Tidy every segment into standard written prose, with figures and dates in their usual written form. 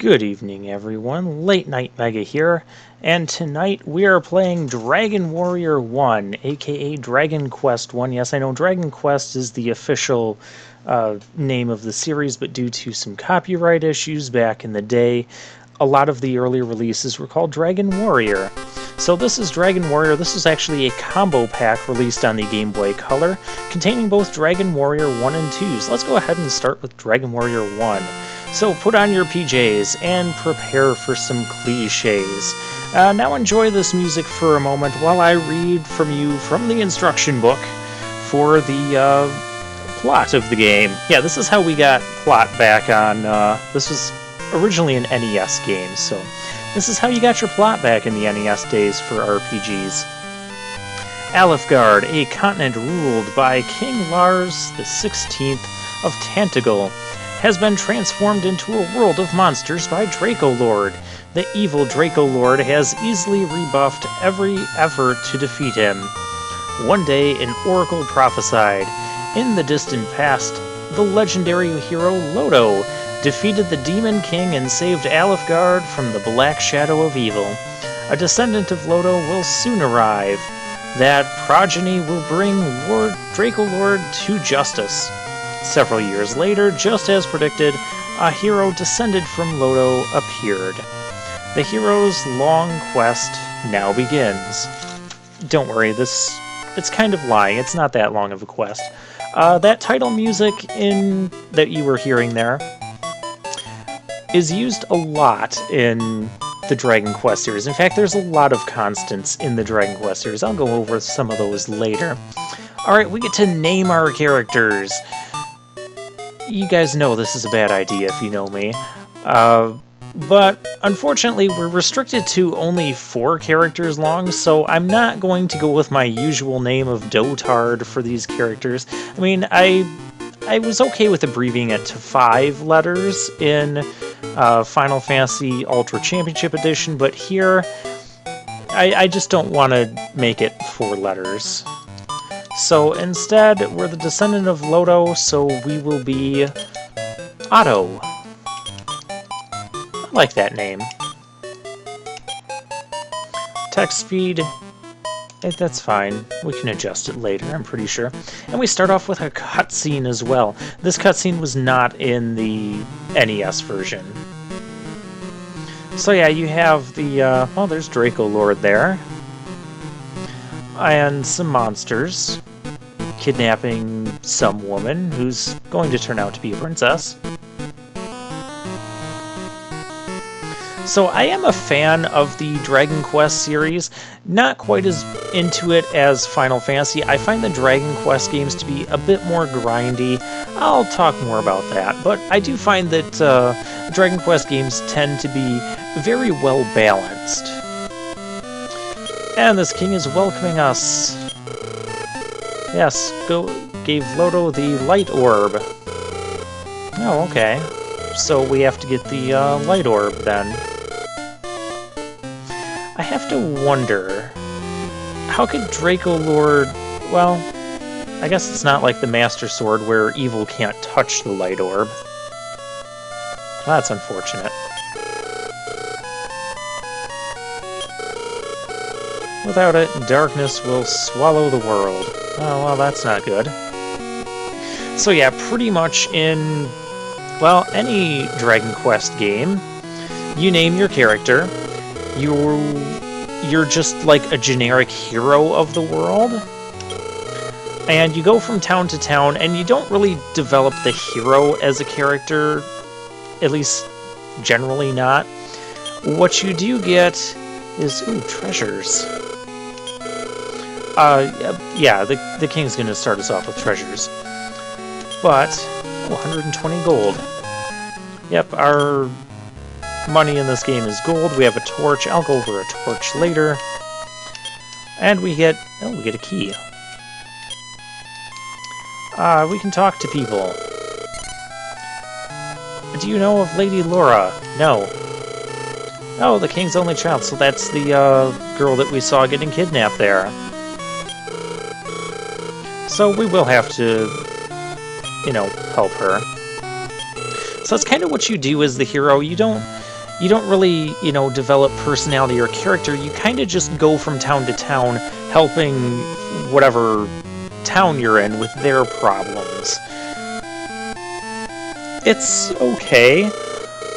Good evening, everyone. Late Night Mega here, and tonight we are playing Dragon Warrior 1, aka Dragon Quest 1. Yes, I know Dragon Quest is the official name of the series, but due to some copyright issues back in the day, a lot of the early releases were called Dragon Warrior. So this is Dragon Warrior. This is actually a combo pack released on the Game Boy Color, containing both Dragon Warrior 1 and 2. So let's go ahead and start with Dragon Warrior 1. So put on your PJs and prepare for some cliches. Now enjoy this music for a moment while I read from you from the instruction book for the plot of the game. Yeah, this is how we got plot back on, this was originally an NES game, so this is how you got your plot back in the NES days for RPGs. Alefgard, a continent ruled by King Lars the 16th of Tantegel, has been transformed into a world of monsters by Draco Lord. The evil Draco Lord has easily rebuffed every effort to defeat him. One day, an oracle prophesied, in the distant past, the legendary hero Lodo defeated the Demon King and saved Alefgard from the black shadow of evil. A descendant of Lodo will soon arrive. That progeny will bring Lord Draco Lord to justice. Several years later, just as predicted, a hero descended from Lodo appeared. The hero's long quest now begins. Don't worry, it's kind of lying. It's not that long of a quest. That title music that you were hearing there is used a lot in the Dragon Quest series. In fact, there's a lot of constants in the Dragon Quest series. I'll go over some of those later. Alright, we get to name our characters. You guys know this is a bad idea if you know me. But unfortunately, we're restricted to only 4 characters long, so I'm not going to go with my usual name of Dotard for these characters. I mean, I was okay with abbreviating it to 5 letters in Final Fantasy Ultra Championship Edition, but here, I just don't want to make it 4 letters. So instead, we're the descendant of Lodo, so we will be Otto. I like that name. Text speed, that's fine. We can adjust it later, I'm pretty sure. And we start off with a cutscene as well. This cutscene was not in the NES version. So yeah, you have the, well, there's Draco Lord there. And some monsters kidnapping some woman who's going to turn out to be a princess. So I am a fan of the Dragon Quest series, not quite as into it as Final Fantasy. I find the Dragon Quest games to be a bit more grindy. I'll talk more about that, but I do find that Dragon Quest games tend to be very well balanced. And this king is welcoming us. Yes, gave Lodo the light orb. Oh, okay. So we have to get the light orb then. I have to wonder, how could Draco Lord... Well, I guess it's not like the Master Sword where evil can't touch the light orb. Well, that's unfortunate. Without it, darkness will swallow the world. Oh, well, that's not good. So yeah, pretty much in, well, any Dragon Quest game, you name your character, you're just like a generic hero of the world, and you go from town to town, and you don't really develop the hero as a character, at least generally not. What you do get is, ooh, treasures. Yeah, the king's gonna start us off with treasures. But, 120 gold. Yep, our money in this game is gold. We have a torch. I'll go over a torch later. And we get a key. We can talk to people. Do you know of Lady Laura? No. Oh, the king's only child, so that's the girl that we saw getting kidnapped there. So we will have to, you know, help her. So that's kind of what you do as the hero. You don't you don't really, you know, develop personality or character. You kind of just go from town to town, helping whatever town you're in with their problems. It's okay,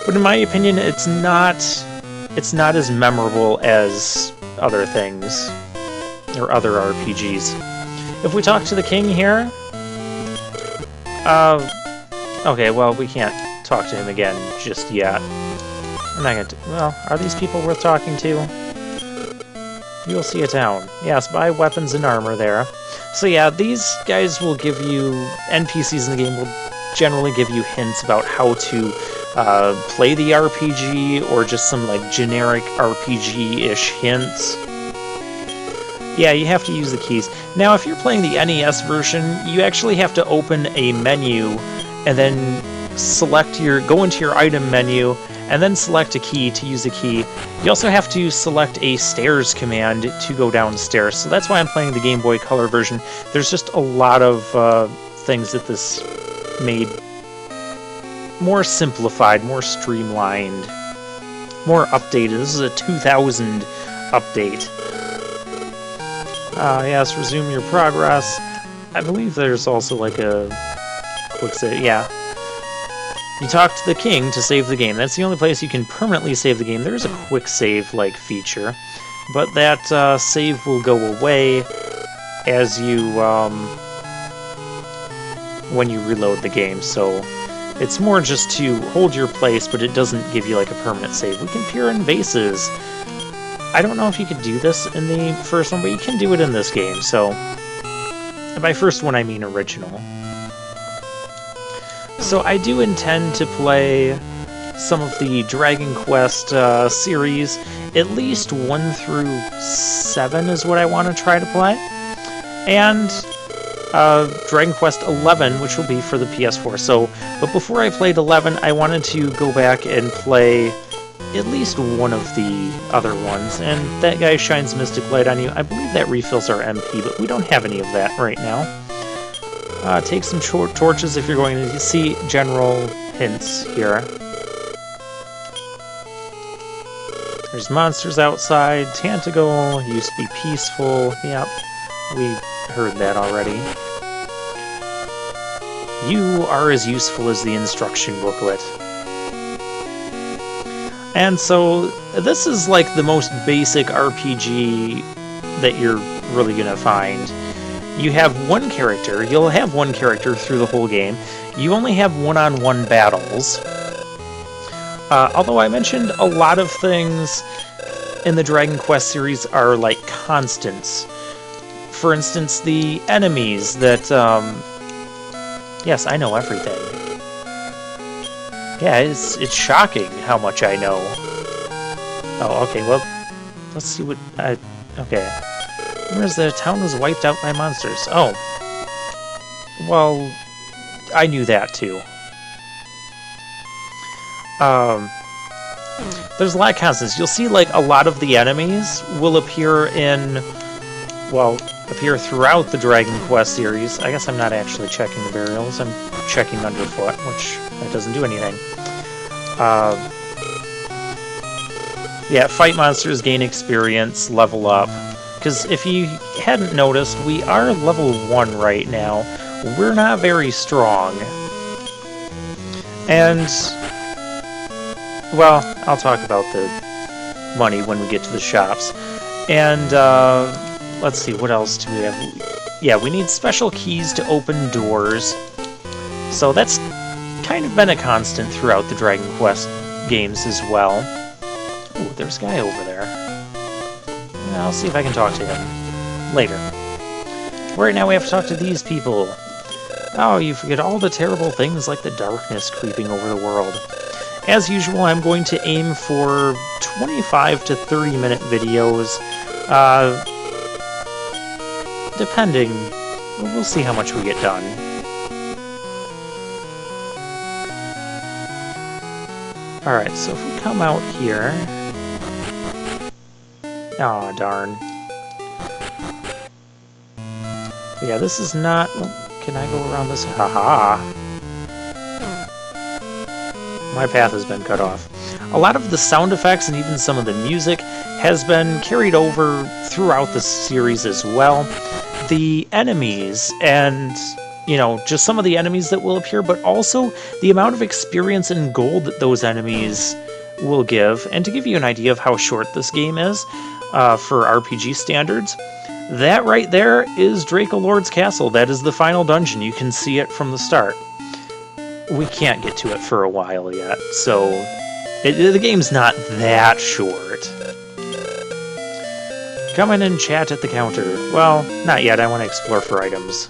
but in my opinion, it's not as memorable as other things or other RPGs. If we talk to the king here, okay, well, we can't talk to him again just yet. I'm not gonna. Well, are these people worth talking to? You'll see a town. Yes, buy weapons and armor there. So yeah, these guys will give you, NPCs in the game will generally give you hints about how to play the RPG, or just some like generic RPG-ish hints. Yeah, you have to use the keys. Now, if you're playing the NES version, you actually have to open a menu and then go into your item menu and then select a key to use a key. You also have to select a stairs command to go downstairs, so that's why I'm playing the Game Boy Color version. There's just a lot of things that this made more simplified, more streamlined, more updated. This is a 2000 update. Yes, resume your progress. I believe there's also like a quick save. Yeah. You talk to the king to save the game. That's the only place you can permanently save the game. There is a quick save-like feature, but that save will go away as you when you reload the game. So it's more just to hold your place, but it doesn't give you like a permanent save. We can peer in vases. I don't know if you could do this in the first one, but you can do it in this game. So by first one, I mean original. So I do intend to play some of the Dragon Quest series. At least 1 through 7 is what I want to try to play. And Dragon Quest 11, which will be for the PS4. So, but before I played 11, I wanted to go back and play at least one of the other ones. And that guy shines Mystic Light on you. I believe that refills our MP, but we don't have any of that right now. Take some torches if you're going to see general hints here. There's monsters outside. Tantagle used to be peaceful. Yep, we heard that already. You are as useful as the instruction booklet. And so this is like the most basic RPG that you're really going to find. You have one character. You'll have one character through the whole game. You only have one-on-one battles. Although I mentioned a lot of things in the Dragon Quest series are like constants. For instance, the enemies that... yes, I know everything. Yeah, it's shocking how much I know. Oh, okay, well, let's see what... okay. Where's the town was wiped out by monsters? Oh. Well, I knew that too. There's a lot of constants. You'll see, like, a lot of the enemies will appear in... well, appear throughout the Dragon Quest series. I guess I'm not actually checking the burials. I'm checking underfoot, which that doesn't do anything. Yeah, fight monsters, gain experience, level up. Because if you hadn't noticed, we are level 1 right now. We're not very strong. And, well, I'll talk about the money when we get to the shops. And, let's see, what else do we have? Yeah, we need special keys to open doors. So that's kind of been a constant throughout the Dragon Quest games as well. Ooh, there's a guy over there. I'll see if I can talk to him later. Right now we have to talk to these people. Oh, you forget all the terrible things like the darkness creeping over the world. As usual, I'm going to aim for 25 to 30 minute videos. Depending. We'll see how much we get done. Alright, so if we come out here... aw, darn. Yeah, this is not... can I go around this? Haha! My path has been cut off. a lot of the sound effects and even some of the music has been carried over throughout the series as well. The enemies and, you know, just some of the enemies that will appear, but also the amount of experience and gold that those enemies will give. And to give you an idea of how short this game is for RPG standards, that right there is Draco Lord's Castle. That is the final dungeon. You can see it from the start. We can't get to it for a while yet, so the game's not that short. Come in and chat at the counter. Well, not yet. I want to explore for items.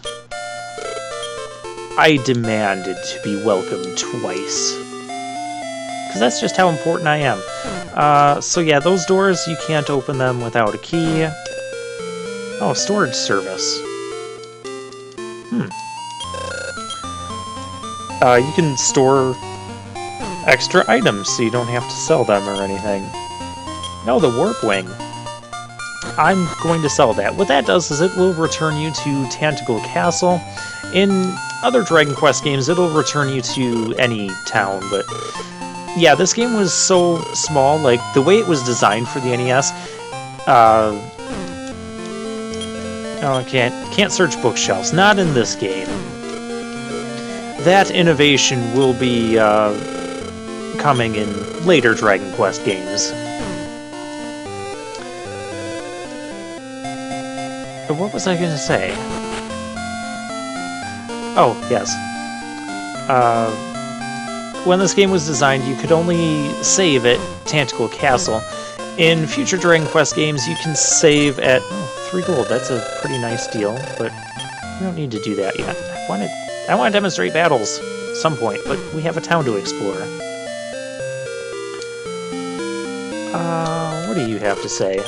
I demanded to be welcomed twice. Because that's just how important I am. So yeah, those doors, you can't open them without a key. Oh, storage service. You can store extra items so you don't have to sell them or anything. No, the warp wing. I'm going to sell that. What that does is it will return you to Tentacle Castle. In other Dragon Quest games, it'll return you to any town, but yeah, this game was so small, like, the way it was designed for the NES, oh, can't search bookshelves. Not in this game. That innovation will be coming in later Dragon Quest games. But what was I going to say? Oh, yes. When this game was designed, you could only save at Tentacle Castle. In future Dragon Quest games, you can save at 3 gold. That's a pretty nice deal, but we don't need to do that yet. I want to demonstrate battles at some point, but we have a town to explore. What do you have to say?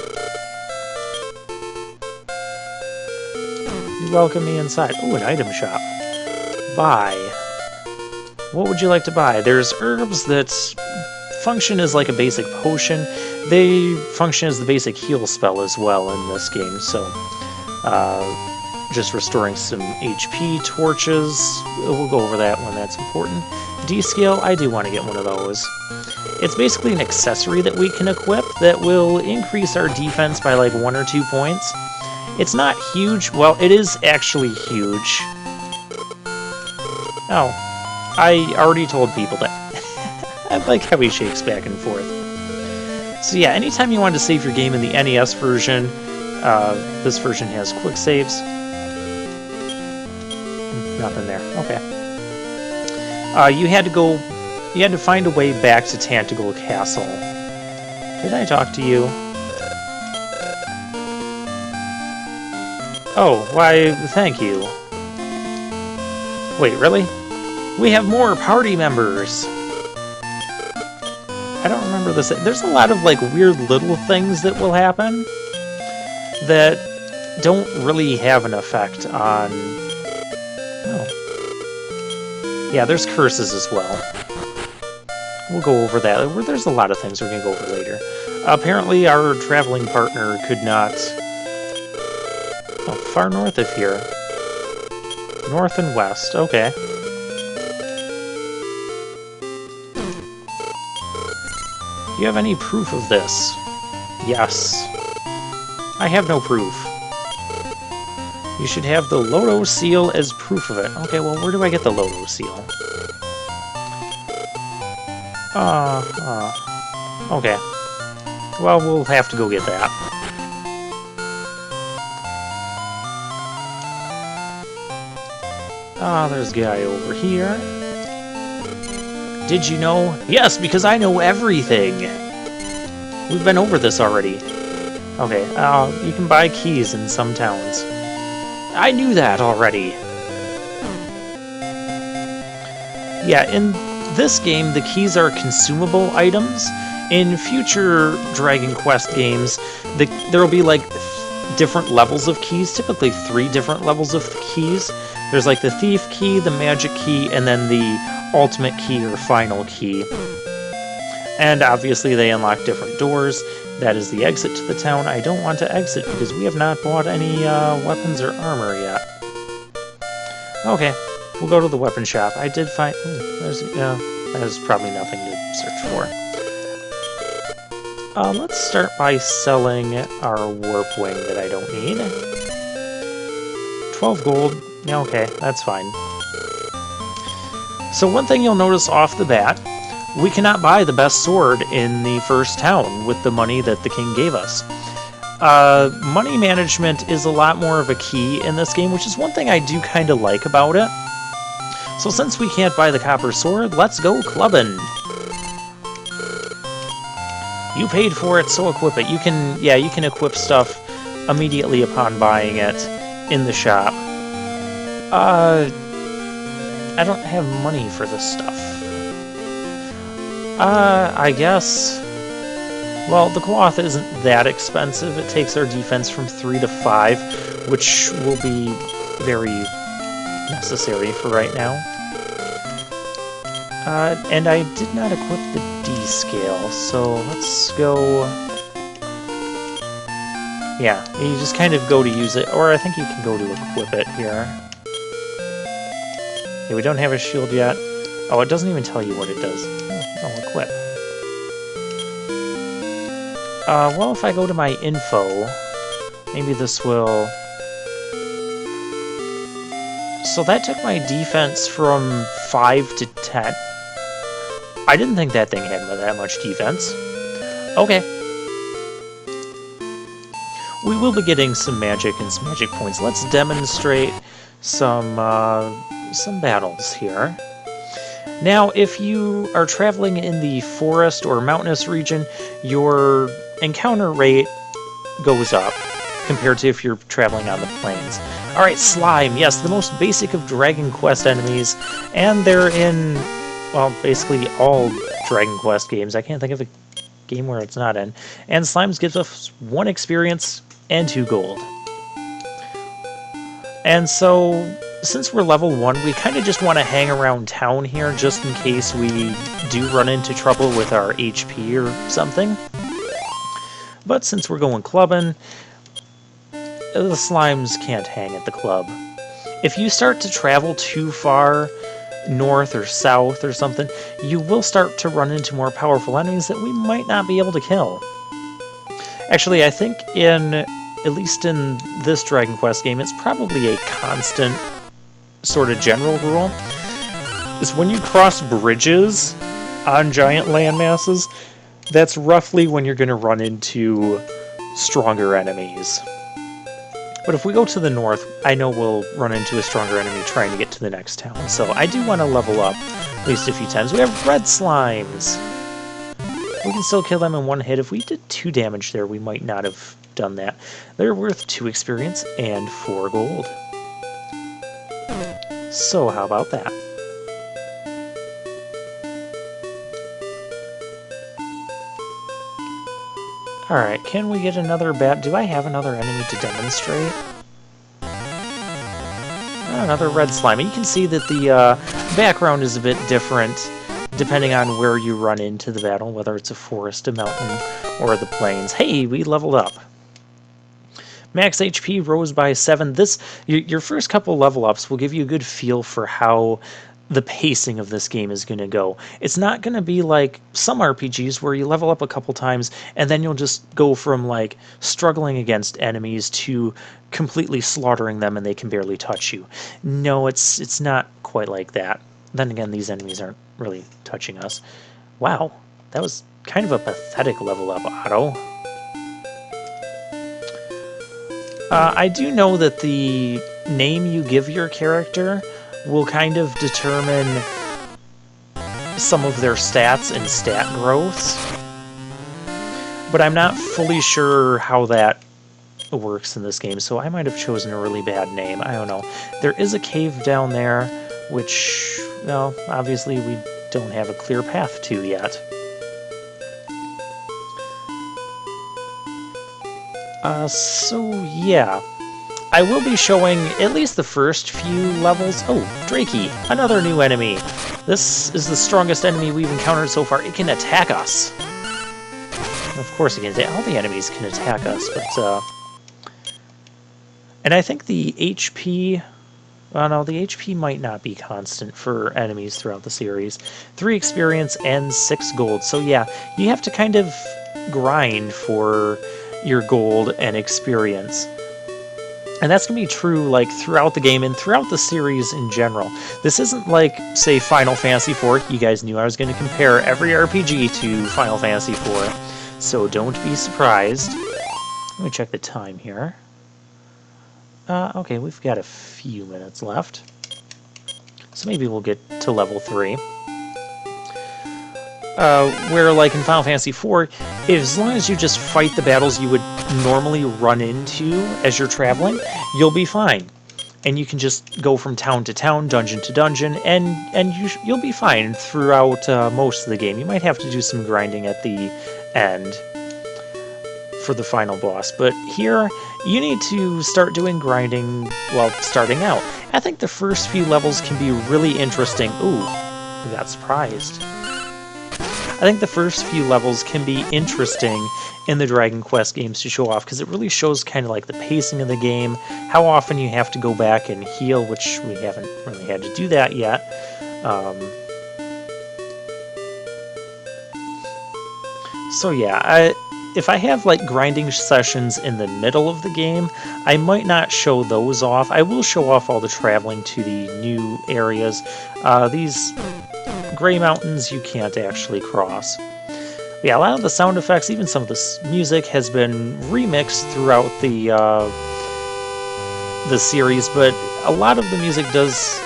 You welcome me inside. Ooh, an item shop. Buy. What would you like to buy? There's herbs that function as like a basic potion. They function as the basic heal spell as well in this game, so just restoring some HP, torches, we'll go over that when that's important. D-scale, I do want to get one of those. It's basically an accessory that we can equip that will increase our defense by like 1 or 2 points. It's not huge. Well, it is actually huge. Oh, I already told people that. I like how he shakes back and forth. So yeah, anytime you want to save your game in the NES version, this version has quick saves. Nothing there. Okay. You had to find a way back to Tentacle Castle. Did I talk to you? Oh, why, thank you. Wait, really? We have more party members! I don't remember this. There's a lot of, like, weird little things that will happen that don't really have an effect on... Oh. Yeah, there's curses as well. We'll go over that. There's a lot of things we're going to go over later. Apparently, our traveling partner could not... Oh, far north of here. North and west, okay. Do you have any proof of this? Yes. I have no proof. You should have the Loto seal as proof of it. Okay, well, where do I get the Loto seal? Okay. Well, we'll have to go get that. There's a guy over here. Did you know? Yes, because I know everything! We've been over this already. Okay, you can buy keys in some towns. I knew that already! Yeah, in this game, the keys are consumable items. In future Dragon Quest games, there will be, like, different levels of keys, typically 3 different levels of keys. There's, like, the Thief Key, the Magic Key, and then the Ultimate Key or Final Key. And obviously they unlock different doors. That is the exit to the town. I don't want to exit because we have not bought any weapons or armor yet. Okay, we'll go to the weapon shop. I did find... there's probably nothing to search for. Let's start by selling our warp wing that I don't need. 12 gold. Yeah, okay, that's fine. So one thing you'll notice off the bat, we cannot buy the best sword in the first town with the money that the king gave us. Money management is a lot more of a key in this game, which is one thing I do kind of like about it. So since we can't buy the copper sword, let's go clubbing. You paid for it, so equip it. You can equip stuff immediately upon buying it in the shop. I don't have money for this stuff. I guess... Well, the cloth isn't that expensive. It takes our defense from 3 to 5, which will be very necessary for right now. And I did not equip the D scale, so let's go... Yeah, you just kind of go to use it, or I think you can go to equip it here. Yeah, we don't have a shield yet. Oh, it doesn't even tell you what it does. Oh, equip. Well, if I go to my info, maybe this will... So that took my defense from 5 to 10. I didn't think that thing had that much defense. Okay. We will be getting some magic and some magic points. Let's demonstrate some battles here. Now, if you are traveling in the forest or mountainous region, your encounter rate goes up compared to if you're traveling on the plains. Alright, slime. Yes, the most basic of Dragon Quest enemies, and they're in, well, basically all Dragon Quest games. I can't think of a game where it's not in. And slimes gives us 1 experience and 2 gold. And so, since we're level 1, we kind of just want to hang around town here just in case we do run into trouble with our HP or something. But since we're going clubbing, the slimes can't hang at the club. If you start to travel too far north or south or something, you will start to run into more powerful enemies that we might not be able to kill. Actually, I think at least in this Dragon Quest game, it's probably a constant sort of general rule, is when you cross bridges on giant land masses, that's roughly when you're going to run into stronger enemies. But if we go to the north, I know we'll run into a stronger enemy trying to get to the next town. So I do want to level up at least a few times. We have red slimes. We can still kill them in 1 hit. If we did 2 damage there, we might not have done that. They're worth 2 experience and 4 gold. So how about that? Alright, can we get another bat? Do I have another enemy to demonstrate? Oh, another red slime. And you can see that the background is a bit different depending on where you run into the battle, whether it's a forest, a mountain, or the plains. Hey, we leveled up. Max HP rose by 7. Your first couple level ups will give you a good feel for how the pacing of this game is going to go. It's not going to be like some RPGs where you level up a couple times and then you'll just go from like struggling against enemies to completely slaughtering them and they can barely touch you. No, it's not quite like that. Then again, these enemies aren't really touching us. Wow, that was kind of a pathetic level up, Otto. I do know that the name you give your character will kind of determine some of their stats and stat growths, but I'm not fully sure how that works in this game, so I might have chosen a really bad name. I don't know. There is a cave down there, which, well, obviously we don't have a clear path to yet. So yeah, I will be showing at least the first few levels. Oh, Drakey, another new enemy. This is the strongest enemy we've encountered so far. It can attack us. Of course it can. All the enemies can attack us, but and I think the HP... Well, no, the HP might not be constant for enemies throughout the series. 3 experience and 6 gold. So yeah, you have to kind of grind for your gold and experience. And that's going to be true like throughout the game and throughout the series in general. This isn't like, say, Final Fantasy IV. You guys knew I was going to compare every RPG to Final Fantasy IV, so don't be surprised. Let me check the time here. Okay, we've got a few minutes left. So maybe we'll get to level 3. Where, like in Final Fantasy IV, as long as you just fight the battles you would normally run into as you're traveling, you'll be fine. And you can just go from town to town, dungeon to dungeon, and you'll be fine throughout most of the game. You might have to do some grinding at the end for the final boss, but here, you need to start doing grinding while starting out. I think the first few levels can be really interesting. Ooh, we got surprised. I think the first few levels can be interesting in the Dragon Quest games to show off, because it really shows kind of like the pacing of the game, how often you have to go back and heal, which we haven't really had to do that yet. So yeah, if I have like grinding sessions in the middle of the game, I might not show those off. I will show off all the traveling to the new areas. These Gray Mountains you can't actually cross. But yeah, a lot of the sound effects, even some of the music, has been remixed throughout the series, but a lot of the music does,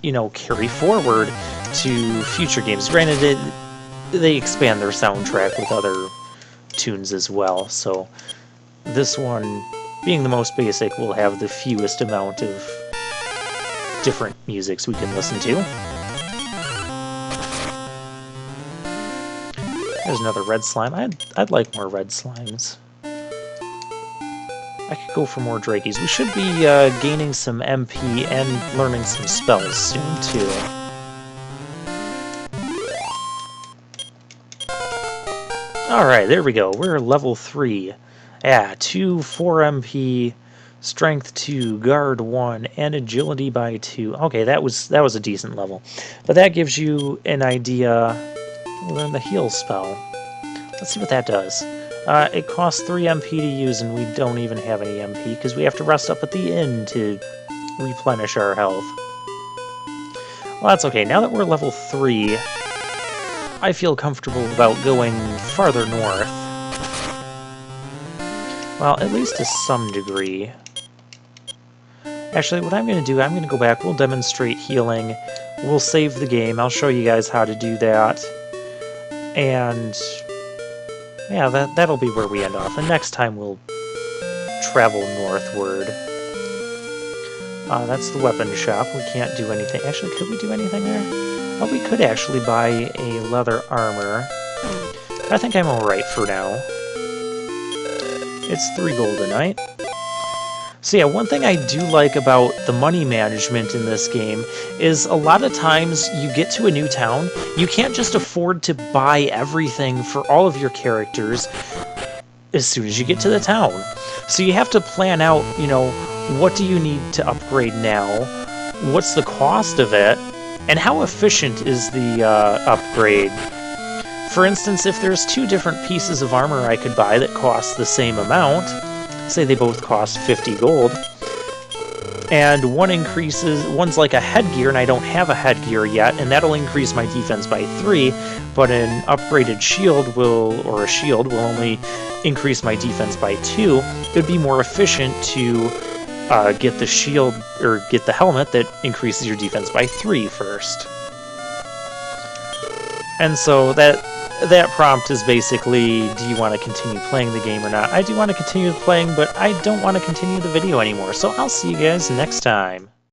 you know, carry forward to future games. Granted, they expand their soundtrack with other tunes as well, so this one, being the most basic, will have the fewest amount of different musics we can listen to. There's another red slime. I'd like more red slimes. I could go for more Drakies. We should be gaining some MP and learning some spells soon, too. Alright, there we go. We're level 3. Yeah, 2, 4 MP, Strength 2, Guard 1, and Agility by 2. Okay, that was a decent level. But that gives you an idea. We'll learn the heal spell. Let's see what that does. It costs 3 MP to use, and we don't even have any MP, because we have to rest up at the inn to replenish our health. Well, that's okay. Now that we're level 3, I feel comfortable about going farther north. Well, at least to some degree. Actually, what I'm going to do, I'm going to go back, we'll demonstrate healing, we'll save the game, I'll show you guys how to do that. And yeah, that'll be where we end off. And next time we'll travel northward. That's the weapon shop. We can't do anything. Actually, could we do anything there? Oh, we could actually buy a leather armor. I think I'm alright for now. It's 3 goldenite. So yeah, one thing I do like about the money management in this game is a lot of times you get to a new town, you can't just afford to buy everything for all of your characters as soon as you get to the town. So you have to plan out, you know, what do you need to upgrade now, what's the cost of it, and how efficient is the upgrade. For instance, if there's 2 different pieces of armor I could buy that cost the same amount, say they both cost 50 gold, and one's like a headgear, and I don't have a headgear yet, and that'll increase my defense by 3, but an upgraded shield will only increase my defense by 2, it would be more efficient to get the shield, or get the helmet that increases your defense by 3 first. And so that prompt is basically, do you want to continue playing the game or not? I do want to continue playing, but I don't want to continue the video anymore, so I'll see you guys next time.